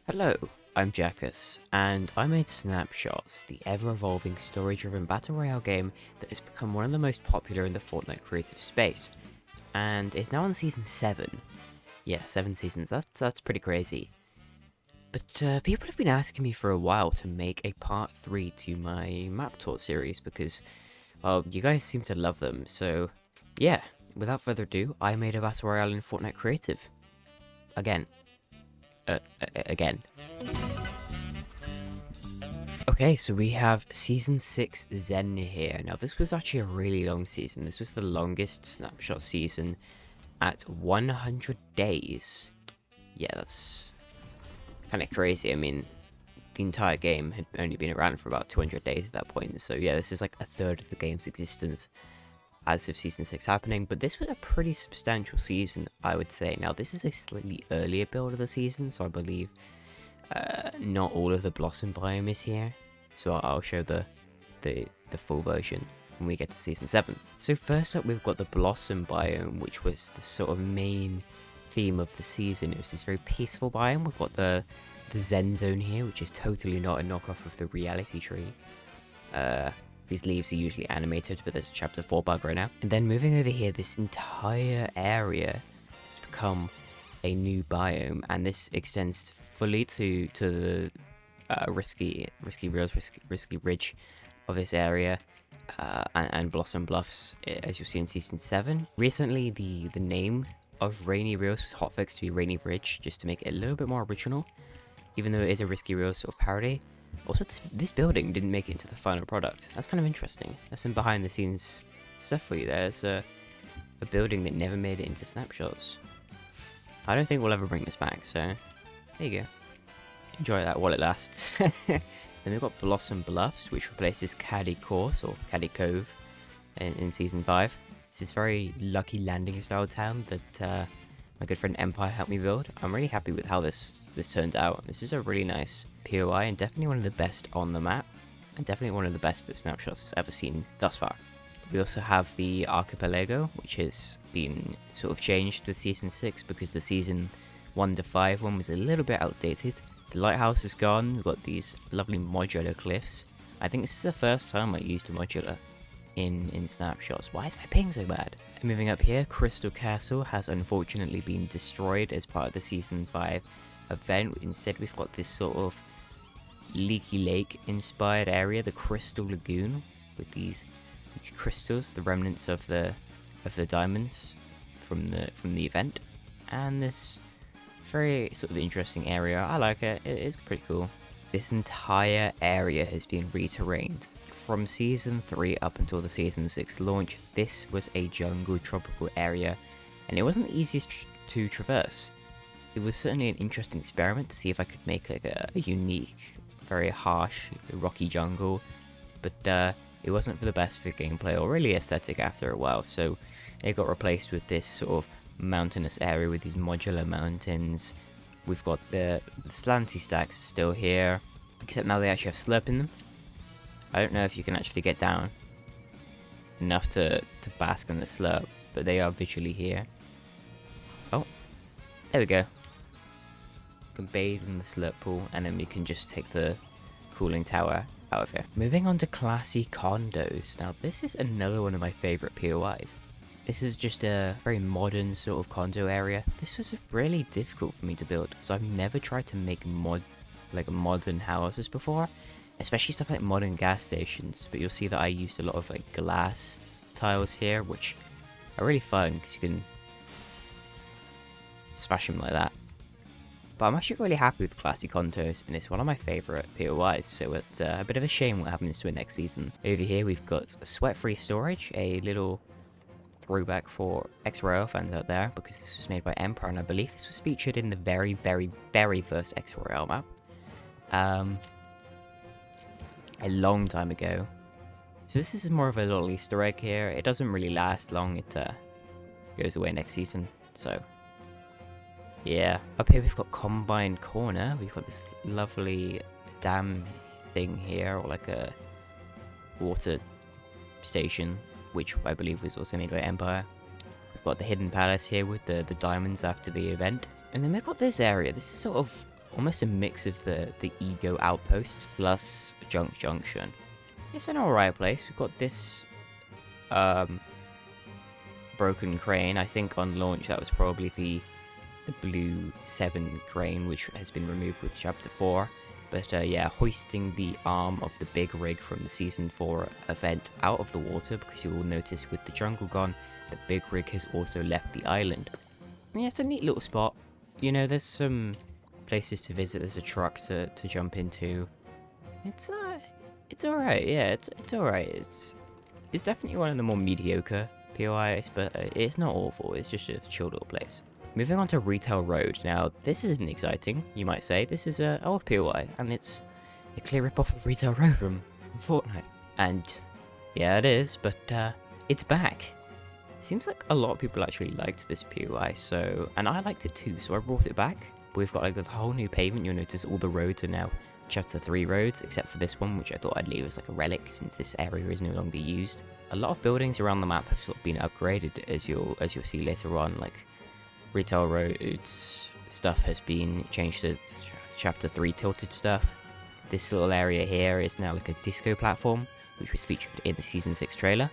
Hello, I'm Jakus, and I made Snapshots, the ever-evolving story-driven Battle Royale game that has become one of the most popular in the Fortnite creative space, and is now on Season 7. Yeah, 7 seasons, that's pretty crazy. But people have been asking me for a while to make a part 3 to my map tour series because, well, you guys seem to love them, so yeah, without further ado, I made a Battle Royale in Fortnite Creative. Again. Again. Okay, so we have Season 6 Zen here. Now, this was actually a really long season. This was the longest Snapshot season at 100 days. Yeah, that's kind of crazy. I mean, the entire game had only been around for about 200 days at that point. So yeah, this is like a third of the game's existence as of Season 6 happening. But this was a pretty substantial season, I would say. Now, this is a slightly earlier build of the season, so I believe not all of the Blossom biome is here, so I'll show the full version when we get to Season 7. So first up, we've got the Blossom biome, which was the sort of main theme of the season. It was this very peaceful biome. We've got the Zen Zone here, which is totally not a knockoff of the reality tree. These leaves are usually animated, but there's a Chapter 4 bug right now. And then moving over here, this entire area has become a new biome, and this extends fully to the risky ridge of this area, and Blossom Bluffs, as you'll see in Season 7. Recently, the name of Rainy Rios was hotfixed to be Rainy Ridge, just to make it a little bit more original, even though it is a Risky Rios sort of parody. Also, this building didn't make it into the final product. That's kind of interesting. That's some behind the scenes stuff for you. There's a building that never made it into Snapshots. I don't think we'll ever bring this back, so there you go. Enjoy that while it lasts. Then we've got Blossom Bluffs, which replaces Caddy Course, or Caddy Cove, in Season 5. It's this very lucky landing style town that my good friend Empire helped me build. I'm really happy with how this turned out. This is a really nice POI, and definitely one of the best on the map, and definitely one of the best that Snapshots has ever seen thus far. We also have the Archipelago, which has been sort of changed with Season 6 because the Season 1 to 5 one was a little bit outdated. The lighthouse is gone. We've got these lovely modular cliffs. I think this is the first time I used a modular in Snapshots. Why is my ping so bad? And moving up here, Crystal Castle has unfortunately been destroyed as part of the Season 5 event. Instead, we've got this sort of Leaky Lake inspired area, the Crystal Lagoon, with these crystals, the remnants of the diamonds from the event, and this very sort of interesting area. I like it. It is pretty cool. This entire area has been re-terrained. From Season 3 up until the Season 6 launch, this was a jungle tropical area, and it wasn't the easiest to traverse. It was certainly an interesting experiment to see if I could make like a unique, very harsh, rocky jungle, but it wasn't for the best for gameplay or really aesthetic after a while, so it got replaced with this sort of mountainous area with these modular mountains. We've got the slanty stacks still here, except now they actually have slurp in them. I don't know if you can actually get down enough to bask on the slurp, but they are visually here. Oh, there we go. You can bathe in the slurp pool, and then we can just take the cooling tower out of here. Moving on to classy condos. Now, this is another one of my favorite POIs. This is just a very modern sort of condo area. This was really difficult for me to build, because I've never tried to make modern houses before, especially stuff like modern gas stations. But you'll see that I used a lot of like glass tiles here, which are really fun because you can smash them like that. But I'm actually really happy with classy condos, and it's one of my favourite POIs, so it's a bit of a shame what happens to it next season. Over here we've got sweat-free storage, a little throwback for X-Royale fans out there, because this was made by Empire, and I believe this was featured in the very, very, very first X-Royale map. A long time ago. So this is more of a little Easter egg here. It doesn't really last long, it goes away next season, so yeah. Up here we've got Combine Corner. We've got this lovely dam thing here, or like a water station, which I believe was also made by Empire. We've got the Hidden Palace here with the diamonds after the event. And then we've got this area. This is sort of almost a mix of the Ego Outposts plus Junk Junction. It's an alright place. We've got this broken crane. I think on launch that was probably the blue 7 crane, which has been removed with chapter 4. But yeah, hoisting the arm of the big rig from the season 4 event out of the water, because you will notice with the jungle gone, the big rig has also left the island. Yeah, it's a neat little spot. You know, there's some places to visit. There's a truck to jump into. It's alright. Yeah, it's alright. It's definitely one of the more mediocre POIs, but it's not awful. It's just a chill little place. Moving on to Retail Road. Now, this isn't exciting, you might say. This is an old POI, and it's a clear rip-off of Retail Road from Fortnite. And yeah, it is, but it's back. Seems like a lot of people actually liked this POI, so, and I liked it too, so I brought it back. We've got like the whole new pavement. You'll notice all the roads are now chapter 3 roads, except for this one, which I thought I'd leave as like a relic since this area is no longer used. A lot of buildings around the map have sort of been upgraded, as you'll see later on. Like Retail Roads stuff has been changed to chapter 3 tilted stuff. This little area here is now like a disco platform, which was featured in the season 6 trailer.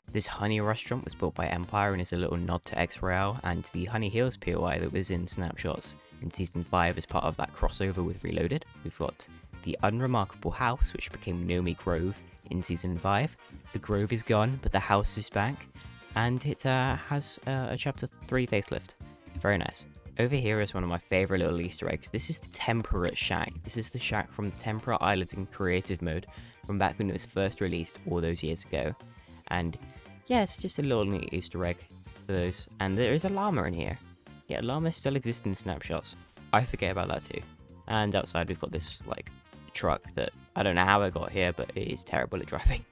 This Honey restaurant was built by Empire and is a little nod to X Royale and the Honey Hills POI that was in Snapshots in season 5 as part of that crossover with Reloaded. We've got the Unremarkable House, which became Nomi Grove in season 5. The Grove is gone, but the house is back, and it has a chapter 3 facelift. Very nice. Over here is one of my favourite little Easter eggs. This is the Temperate Shack. This is the shack from the Temperate Island in creative mode from back when it was first released all those years ago. And yeah, it's just a little neat Easter egg for those. And there is a llama in here. Yeah, llamas still exist in Snapshots. I forget about that too. And outside we've got this like truck that I don't know how it got here, but it is terrible at driving.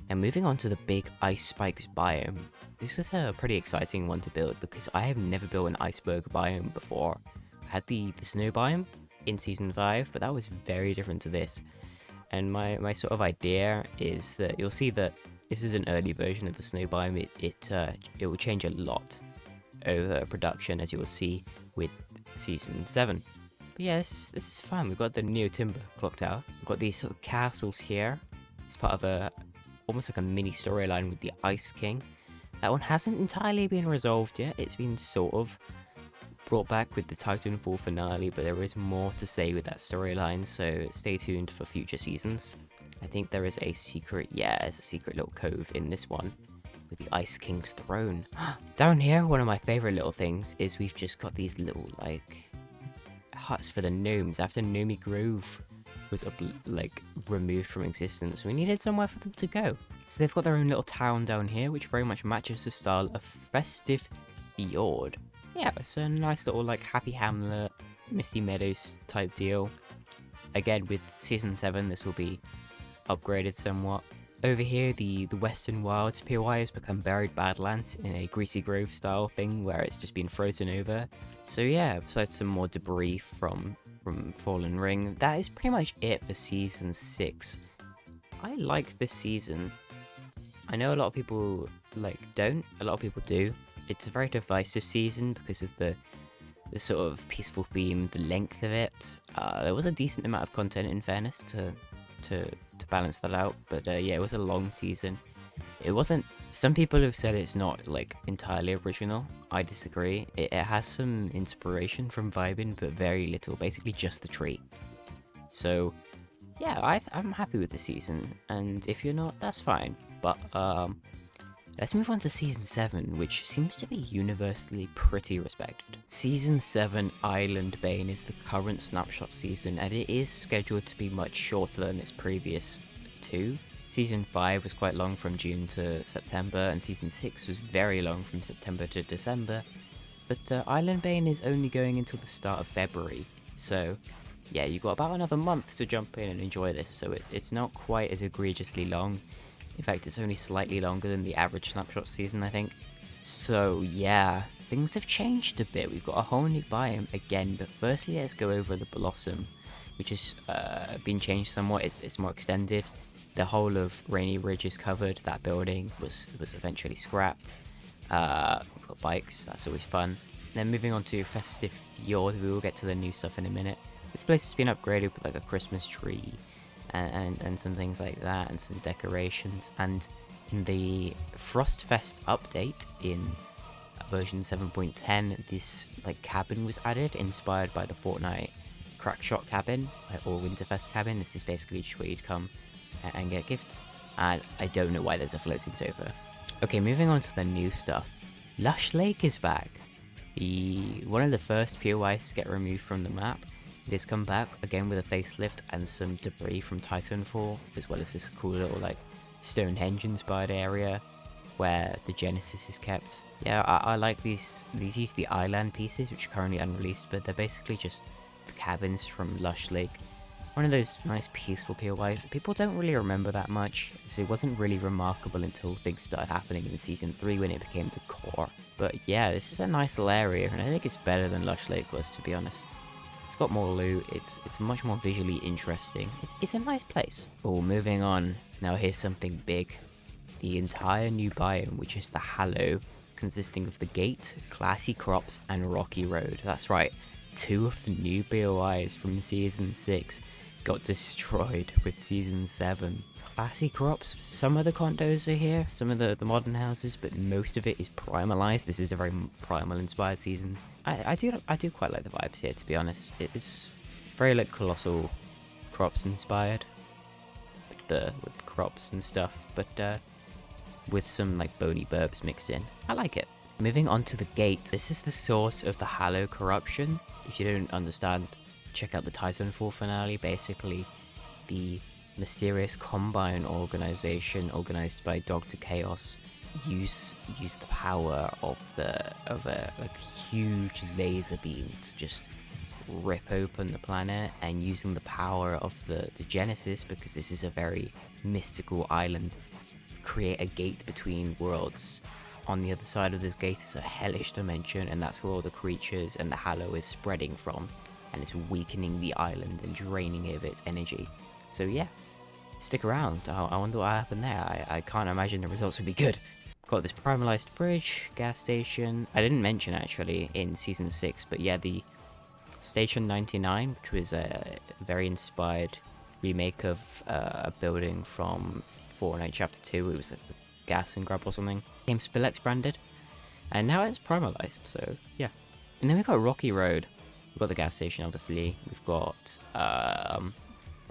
Now moving on to the big ice spikes biome. This was a pretty exciting one to build because I have never built an iceberg biome before. I had the snow biome in season 5, but that was very different to this. And my sort of idea is that you'll see that this is an early version of the snow biome. It will change a lot over production, as you will see with season 7. But yeah, this is fun. We've got the Neo Timber clock tower. We've got these sort of castles here. It's part of almost like a mini storyline with the Ice King. That one hasn't entirely been resolved yet. It's been sort of brought back with the Titanfall finale, but there is more to say with that storyline, so stay tuned for future seasons. I think there is a secret, there's a secret little cove in this one with the Ice King's throne. Down here, one of my favourite little things is we've just got these little, like, huts for the gnomes. After Nomi Grove was, removed from existence, we needed somewhere for them to go. So they've got their own little town down here, which very much matches the style of Festive Fjord. Yeah, it's a nice little, like, Happy Hamlet, Misty Meadows type deal. Again, with Season 7, this will be upgraded somewhat. Over here, the Western Wilds POI has become Buried Badlands in a Greasy Grove style thing where it's just been frozen over. So yeah, besides some more debris from Fallen Ring, that is pretty much it for Season 6. I like this season. I know a lot of people, don't. A lot of people do. It's a very divisive season because of the sort of peaceful theme, the length of it. There was a decent amount of content, in fairness, to balance that out, but yeah, it was a long season. It wasn't. Some people have said it's not entirely original. I disagree. It has some inspiration from Vibin, but very little. Basically, just the tree. So yeah, I'm happy with the season, and if you're not, that's fine. But let's move on to Season 7, which seems to be universally pretty respected. Season 7 Island Bane is the current Snapshot season, and it is scheduled to be much shorter than its previous 2. Season 5 was quite long from June to September, and Season 6 was very long from September to December. But Island Bane is only going until the start of February, so yeah, you've got about another month to jump in and enjoy this, so it's not quite as egregiously long. In fact, it's only slightly longer than the average Snapshot season, I think. So yeah, things have changed a bit. We've got a whole new biome again, but firstly let's go over the Blossom, which has been changed somewhat. It's more extended. The whole of Rainy Ridge is covered. That building was eventually scrapped. We've got bikes, that's always fun. Then moving on to Festive Fjord, we will get to the new stuff in a minute. This place has been upgraded with like a Christmas tree and some things like that, and some decorations. And in the Frostfest update in version 7.10, this like cabin was added, inspired by the Fortnite Crackshot cabin, or Winterfest cabin. This is basically just where you'd come and get gifts. And I don't know why there's a floating sofa. Okay, moving on to the new stuff. Lush Lake is back. One of the first POIs to get removed from the map. It has come back again with a facelift and some debris from Titanfall, as well as this cool little like Stonehenge inspired area where the Genesis is kept. Yeah, I like these. These use the island pieces, which are currently unreleased, but they're basically just the cabins from Lush Lake. One of those nice peaceful POIs that people don't really remember that much, so it wasn't really remarkable until things started happening in Season 3 when it became the core. But yeah, this is a nice little area, and I think it's better than Lush Lake was, to be honest. It's got more loot, it's much more visually interesting, it's a nice place. Oh, moving on, now here's something big. The entire new biome, which is the Hallow, consisting of the Gate, Classy Crops, and Rocky Road. That's right, 2 of the new BOIs from Season 6 got destroyed with Season 7. Classy Crops, some of the condos are here, some of the modern houses, but most of it is primalized. This is a very primal inspired season. I do quite like the vibes here, to be honest. It is very like Colossal Crops inspired, with crops and stuff, but with some like bony burbs mixed in. I like it. Moving on to the Gate. This is the source of the Hallow corruption. If you don't understand, check out the Titanfall finale. Basically, the mysterious Combine organization organized by Dr. Chaos use the power of a like huge laser beam to just rip open the planet, and using the power of the Genesis, because this is a very mystical island, create a gate between worlds. On the other side of this gate is a hellish dimension, and that's where all the creatures and the Hallow is spreading from, and it's weakening the island and draining it of its energy. So yeah, stick around. I wonder what happened there. I can't imagine the results would be good. Got this primalized bridge, gas station. I didn't mention actually in Season 6, but yeah, the Station 99, which was a very inspired remake of a building from Fortnite Chapter 2. It was like gas and grub or something. Came Spillex branded, and now it's primalized, so yeah. And then we've got Rocky Road. We've got the gas station, obviously. We've got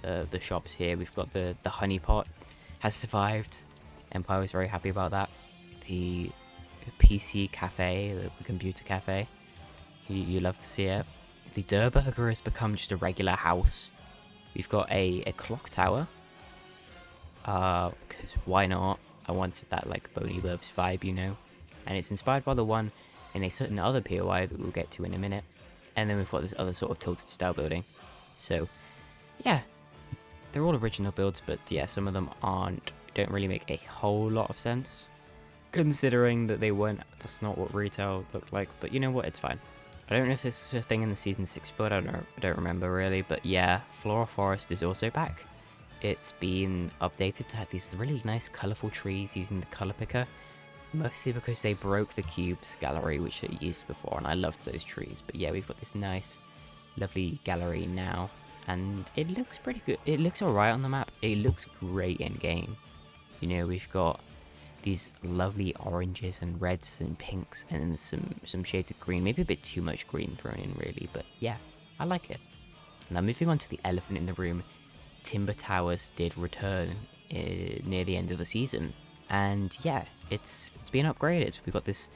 the shops here. We've got the honeypot has survived. Empire was very happy about that. The PC cafe, the computer cafe, you love to see it. The Durburger has become just a regular house. We've got a clock tower, because why not? I wanted that like Bony Burbs vibe, you know. And it's inspired by the one in a certain other POI that we'll get to in a minute. And then we've got this other sort of tilted style building. So yeah, they're all original builds, but yeah, some of them don't really make a whole lot of sense, considering that that's not what retail looked like. But you know what, it's fine. I don't know if this is a thing in the Season 6 build, I don't remember really, but yeah, Flora Forest is also back. It's been updated to have these really nice colourful trees using the colour picker, mostly because they broke the cubes gallery which they used before, and I loved those trees. But yeah, we've got this nice, lovely gallery now, and it looks pretty good. It looks alright on the map. It looks great in game. You know, we've got these lovely oranges and reds and pinks, and then some shades of green, maybe a bit too much green thrown in really, but yeah, I like it. Now moving on to the elephant in the room, Timber Towers did return near the end of the season, and yeah, it's been upgraded. We've got this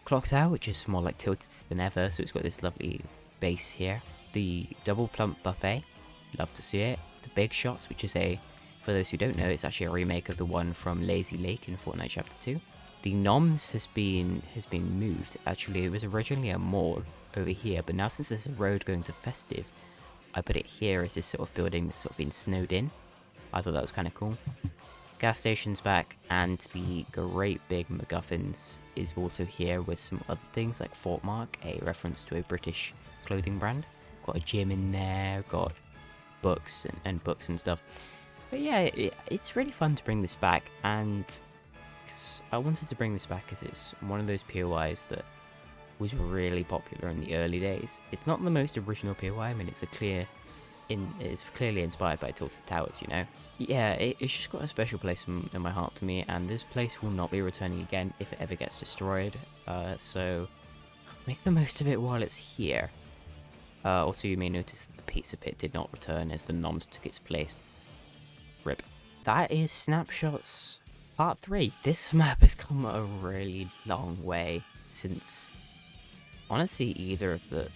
clock tower, which is more like tilted than ever, so it's got this lovely base here. The double plump buffet, love to see it. The big shots, which is for those who don't know, it's actually a remake of the one from Lazy Lake in Fortnite Chapter 2. The Noms has been moved. Actually, it was originally a mall over here, but now since there's a road going to Festive, I put it here as this sort of building that's sort of been snowed in. I thought that was kind of cool. Gas station's back, and the great big MacGuffins is also here with some other things like Fort Mark, a reference to a British clothing brand. Got a gym in there, got books and books and stuff. But yeah, it's really fun to bring this back, and I wanted to bring this back because it's one of those POIs that was really popular in the early days. It's not the most original POI. I mean, it's clearly inspired by Tilted Towers, you know? Yeah, it's just got a special place in my heart to me, and this place will not be returning again if it ever gets destroyed, so make the most of it while it's here. Also, you may notice that the pizza pit did not return as the Noms took its place. RIP. That is Snapshots Part 3. This map has come a really long way since, honestly, either of the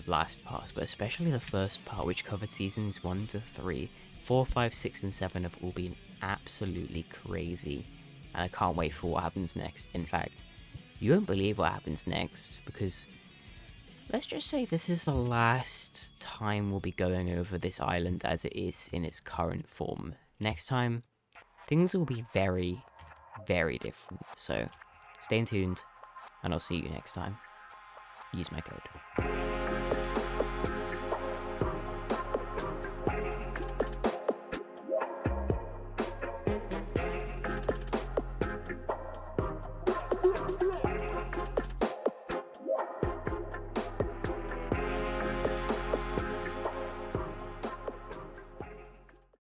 last parts, but especially the first part, which covered seasons 1 to 3. 4, 5, 6, and 7 have all been absolutely crazy, and I can't wait for what happens next. In fact, you won't believe what happens next, because let's just say this is the last time we'll be going over this island as it is in its current form. Next time, things will be very, very different. So, stay tuned, and I'll see you next time. Use my code.